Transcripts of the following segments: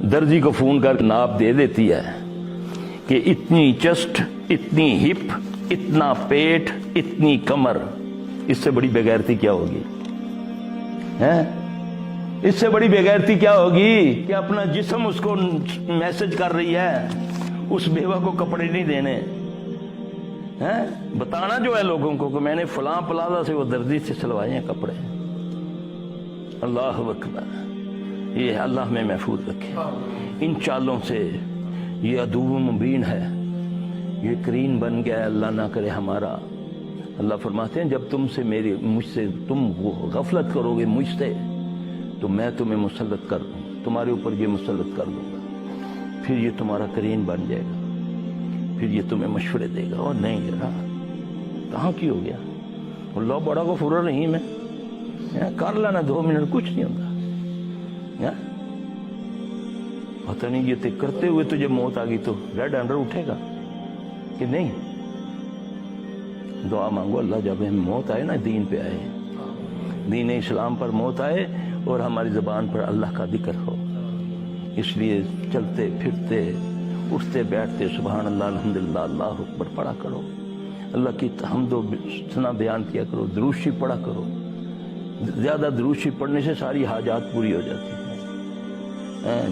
दर्जी को फोन कर नाप दे देती है कि इतनी चेस्ट, इतनी हिप, इतना पेट, इतनी कमर। इससे बड़ी बेगैरती क्या होगी? हैं? इससे बड़ी बेगैरती क्या होगी कि अपना जिस्म उसको मैसेज कर रही है, उस बेवा को कपड़े नहीं देने हैं। बताना जो है लोगों को कि मैंने फलां प्लाजा से वो दर्जी से सिलवाए हैं कपड़े। अल्लाह अकबर। ये अल्लाह में महफूज रखे इन चालों से। ये अदुव्व मुबीन है, ये करीन बन गया है, अल्लाह ना करे हमारा। अल्लाह फरमाते हैं जब मुझसे तुम गफलत करोगे मुझसे, तो मैं तुम्हें मुसल्लत कर दूंगा, तुम्हारे ऊपर ये मुसल्लत कर दूंगा, फिर ये तुम्हारा करीन बन जाएगा, फिर ये तुम्हें मशवरे देगा। और नहीं जरा कहाँ की हो गया? अल्लाह बड़ा गफूर रहीम है, कर लेना 2 मिनट, कुछ नहीं होता। पता नहीं ये करते हुए तुझे मौत आ गई तो रेड अंडर उठेगा कि नहीं? दुआ मांगो अल्लाह जब हमें मौत आए ना, दीन पे आए, दीन इस्लाम पर मौत आए और हमारी ज़बान पर अल्लाह का जिक्र हो। इसलिए चलते फिरते उठते बैठते सुभान अल्लाह अल्हम्दुलिल्लाह अल्लाहु अकबर पढ़ा करो, अल्लाह की हम्दो सना बयान किया करो, दुरूशी पढ़ा करो। ज़्यादा दुरूशी पढ़ने से सारी हाजात पूरी हो जाती है।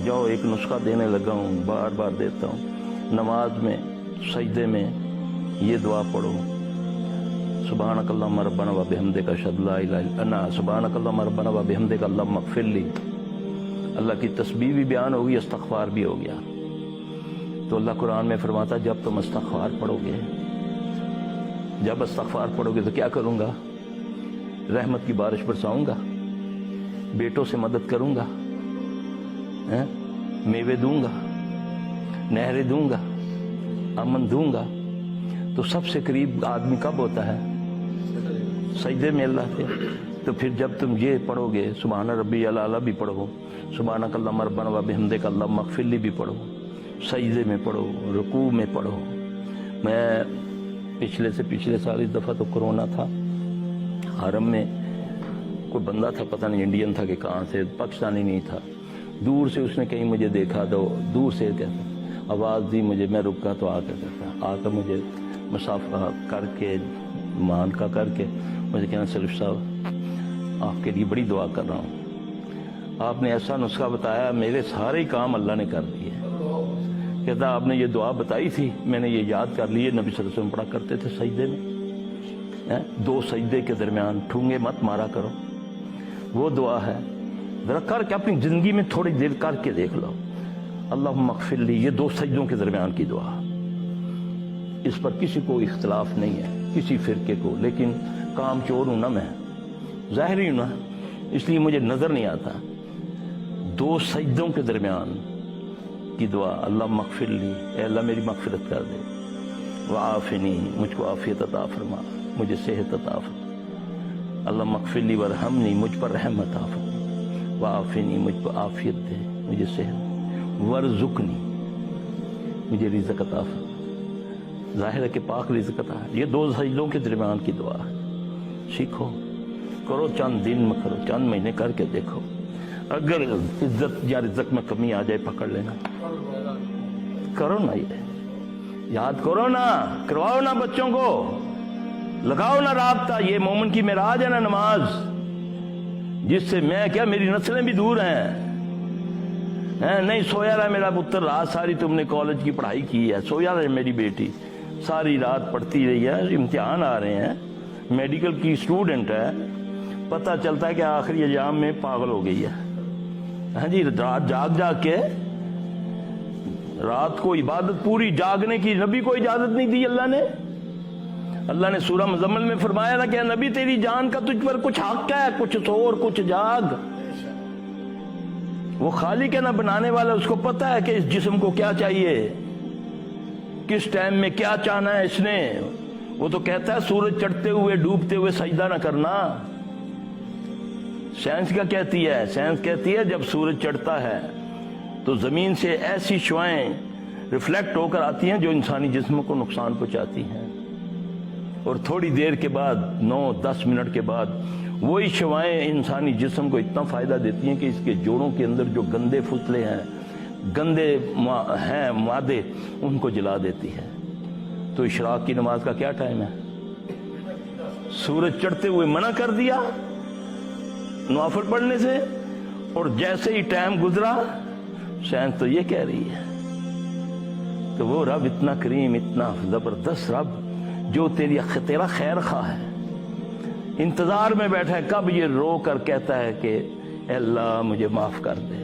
जाओ एक नुस्खा देने लगा हूँ, बार बार देता हूँ। नमाज में सजदे में ये दुआ पढ़ो, सुब्हानकल्लाहुम्मा रब्बना व बिहम्दिका अशहदु अल्ला इलाहा इल्ला अन्ता, सुब्हानकल्लाहुम्मा रब्बना व बिहम्दिका अल्लाहुम्मा इग़फिरली। अल्लाह की तस्बीह भी बयान होगी, इस्तग़फ़ार भी हो गया। तो अल्लाह कुरान में फरमाता जब तुम इस्तग़फ़ार पढ़ोगे, जब इस्तग़फ़ार पढ़ोगे तो क्या करूँगा? रहमत की बारिश बरसाऊंगा, बेटों से मदद करूंगा, मेवे दूंगा, नहरें दूंगा, अमन दूंगा। तो सबसे करीब आदमी कब होता है? सजदे में अल्लाह के। तो फिर जब तुम ये पढ़ोगे सुभान रब्बियल आला भी पढ़ो, सुब्हानकल्लाहुम्मा रब्बना व बिहम्दिका अल्लाहुम्मा इग़फिरली भी पढ़ो, सजदे में पढ़ो, रुकू में पढ़ो। मैं पिछले साल इस दफ़ा तो कोरोना था, हरम में कोई बंदा था, पता नहीं इंडियन था कि कहाँ से, पाकिस्तानी नहीं था। दूर से उसने कहीं मुझे देखा तो दूर से कहता, आवाज़ दी मुझे, मैं रुका तो आकर मुझे मुसाफा करके मान का करके मुझे कहना सलीफ साहब आपके लिए बड़ी दुआ कर रहा हूँ, आपने ऐसा नुस्खा बताया, मेरे सारे काम अल्लाह ने कर दिए। कहता आपने ये दुआ बताई थी, मैंने ये याद कर लिए, नबी सल्लल्लाहु अलैहि वसल्लम पढ़ा करते थे सजदे में। 2 सजदे के दरमियान ठूंगे मत मारा करो, वो दुआ है। जरा करके अपनी जिंदगी में थोड़ी देर करके देख लो, अल्लाहुम्मा इग़फिरली, ये 2 सजदों के दरमियान की दुआ। इस पर किसी को इख्तलाफ नहीं है, किसी फिरके को, लेकिन काम चोर हूं ना मैं, ज़ाहिरी हूं ना, इसलिए मुझे नजर नहीं आता। 2 सजदों के दरमियान की दुआ, अल्लाहुम्मा इग़फिरली, ए अल्लाह मेरी मग़फ़िरत कर दे, वआफ़िनी, मुझको आफियत अता फरमा, मुझे सेहत अता फरमा, अल्लाहुम्मा इग़फिरली वरहमनी, मुझ पर रहम अता फरमा, वआफ़िनी, मुझ पर आफियत दे, मुझे सेहत, वरज़ुक़नी, मुझे रिज़्क़ अता फरमा। ज़ाहिर है कि पाक रिज़्क़ अता है। ये 2 सजदों के दरमियान की दुआ है। सीखो, करो, चंद दिन में करो, चंद महीने करके देखो, अगर इज्जत या रिज़्क़ में कमी आ जाए पकड़ लेना, करो ना, ये याद करो ना, करवाओ ना बच्चों को, लगाओ ना राब्ता। ये मोमिन की मेराज है ना नमाज, जिससे मैं क्या मेरी नस्लें भी दूर हैं। नहीं सोया रहा मेरा पुत्र, रात सारी तुमने कॉलेज की पढ़ाई की है, सोया रहे मेरी बेटी, सारी रात पढ़ती रही है, इम्तिहान आ रहे हैं, मेडिकल की स्टूडेंट है, पता चलता है कि आखिरी एग्जाम में पागल हो गई है। हाँ जी, रात जाग के, रात को इबादत पूरी जागने की नबी को इजाजत नहीं दी अल्लाह ने। अल्लाह ने सूरह मुज़म्मिल में फरमाया ना कि नबी तेरी जान का तुझ पर कुछ हक है, कुछ सो और कुछ जाग। वो खालिक है ना बनाने वाला, उसको पता है कि इस जिस्म को क्या चाहिए, किस टाइम में क्या चाहना है इसने। वो तो कहता है सूरज चढ़ते हुए डूबते हुए सजदा ना करना। साइंस क्या कहती है? साइंस कहती है जब सूरज चढ़ता है तो जमीन से ऐसी शुआएं रिफ्लेक्ट होकर आती हैं जो इंसानी जिस्म को नुकसान पहुंचाती हैं, और थोड़ी देर के बाद 9-10 मिनट के बाद वही शुआएं इंसानी जिस्म को इतना फायदा देती हैं कि इसके जोड़ों के अंदर जो गंदे फुसले हैं, گندے ہیں مادے ان کو جلا دیتی ہے. تو اشراق کی نماز کا کیا ٹائم ہے؟ سورج چڑھتے ہوئے منع کر دیا نوافل پڑھنے سے، اور جیسے ہی ٹائم گزرا سائنس تو یہ کہہ رہی ہے. تو وہ رب اتنا کریم، اتنا زبردست رب جو تیرا خیر خواہ ہے، انتظار میں بیٹھا ہے کب یہ رو کر کہتا ہے کہ اے اللہ مجھے معاف کر دے.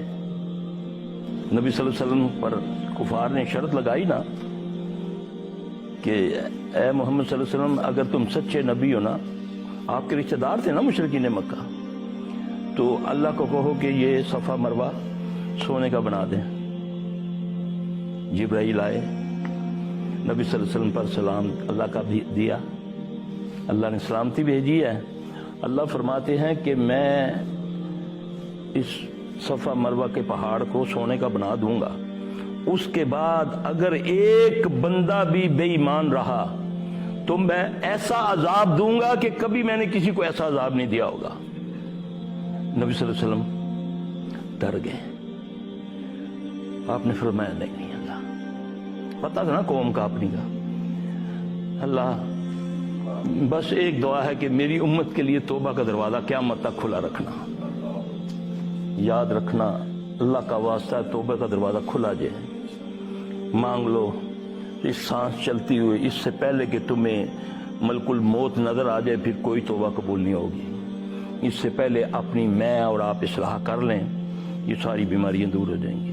نبی صلی اللہ علیہ وسلم پر کفار نے شرط لگائی نا کہ اے محمد صلی اللہ علیہ وسلم اگر تم سچے نبی ہو نا، آپ کے رشتہ دار تھے نا مشرکین مکہ، تو اللہ کو کہو کہ یہ صفا مروہ سونے کا بنا دیں. جبرائیل آئے، نبی صلی اللہ علیہ وسلم پر سلام اللہ کا بھی دیا، اللہ نے سلامتی بھیجی ہے. اللہ فرماتے ہیں کہ میں اس صفا مروہ کے پہاڑ کو سونے کا بنا دوں گا، اس کے بعد اگر ایک بندہ بھی بے ایمان رہا تو میں ایسا عذاب دوں گا کہ کبھی میں نے کسی کو ایسا عذاب نہیں دیا ہوگا. نبی صلی اللہ علیہ وسلم ڈر گئے. آپ نے فرمایا نہیں اللہ، پتا تھا نا قوم کا اپنی کا، اللہ بس ایک دعا ہے کہ میری امت کے لیے توبہ کا دروازہ قیامت تک کھلا رکھنا. یاد رکھنا اللہ کا واسطہ ہے، توبہ کا دروازہ کھلا جائے. مانگ لو اس سانس چلتی ہوئی، اس سے پہلے کہ تمہیں ملک الموت نظر آ جائے پھر کوئی توبہ قبول نہیں ہوگی. اس سے پہلے اپنی میں اور آپ اصلاح کر لیں، یہ ساری بیماریاں دور ہو جائیں گی.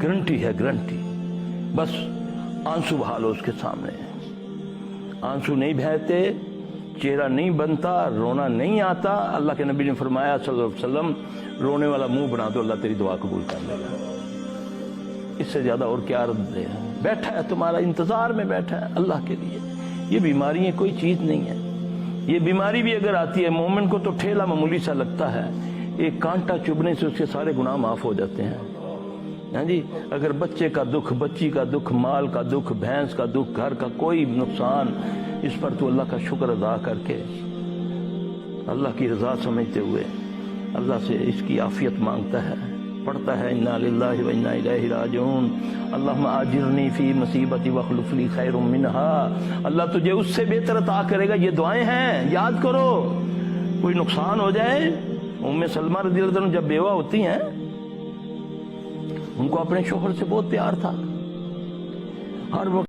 گارنٹی ہے، گارنٹی. بس آنسو بہا لو اس کے سامنے. آنسو نہیں بہتے، چہرہ نہیں بنتا، رونا نہیں آتا. اللہ کے نبی نے فرمایا صلی اللہ علیہ وسلم رونے والا منہ بنا دو، اللہ تیری دعا قبول کر لے گا. اس سے زیادہ اور کیا عرض ہے؟ بیٹھا ہے تمہارا انتظار میں بیٹھا ہے اللہ کے لیے. یہ بیماریاں کوئی چیز نہیں ہے. یہ بیماری بھی اگر آتی ہے مومن کو تو ٹھیلا معمولی سا لگتا ہے، ایک کانٹا چبھنے سے اس کے سارے گناہ معاف ہو جاتے ہیں. ہاں جی، اگر بچے کا دکھ، بچی کا دکھ، مال کا دکھ، بھینس کا دکھ، گھر کا کوئی نقصان، اس پر تو اللہ کا شکر ادا کر کے اللہ کی رضا سمجھتے ہوئے اللہ سے اس کی عافیت مانگتا ہے، پڑھتا ہے انا للہ و انا الیہ راجعون، اللہم آجرنی فی مصیبتی واخلف لی خیر منہا. اللہ تجھے اس سے بہتر عطا کرے گا. یہ دعائیں ہیں، یاد کرو. کوئی نقصان ہو جائے، ام سلمہ رضی اللہ عنہ جب بیوہ ہوتی ہیں ان کو اپنے شوہر سے بہت پیار تھا، ہر وقت